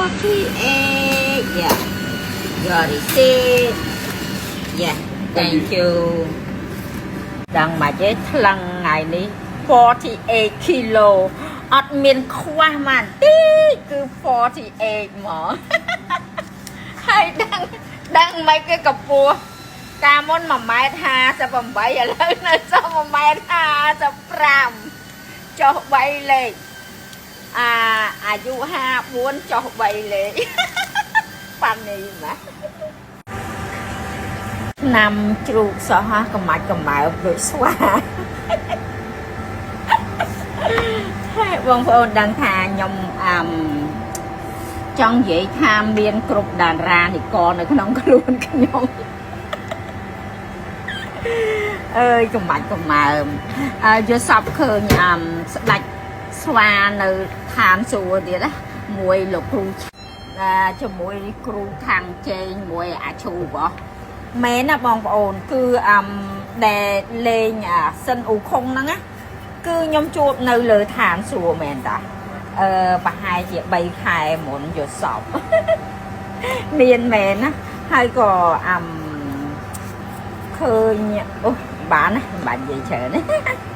48 yeah your receipt yeah thank you ដឹងមកទេថ្លឹងថ្ងៃនេះ48 kilo អត់មានខ្វះម៉ានតិចគឺ48ហ្មងហើយដឹងមិនគេកពស់កាលមុន1.58 ម៉ែត្រឥឡូវនៅសល់1.55 ម៉ែត្រចុះ3លេខអាយុ54ចុះ3លេខប៉ាន់នេះណាឆ្នាំជ្រូកសោះកំមាច់កំម៉ើបដូចស្វាហើយបងប្អូនដឹងថាខ្ញុំចង់និយាយថាមានគ្រប់តារានិកនៅក្នុងខ្លួនខ្ញុំអើយកំមាច់កំម៉ើបយកសពឃើញស្ដាច់ស្វានៅឋានសួគ៌ទៀតណាមួយលោកគ្រូជាមួយគ្រូខាងជេងមួយអាឈូបងមែនណាបងប្អូនគឺដែលលេងសិនអ៊ូខុងហ្នឹងណាគឺខ្ញុំជួបនៅលើឋានសួគ៌មែនតាប្រហែលជា3ខែមុនយកសពមានមែនណាហើយក៏ឃើញអូបានណាមិនបាច់និយាយច្រើន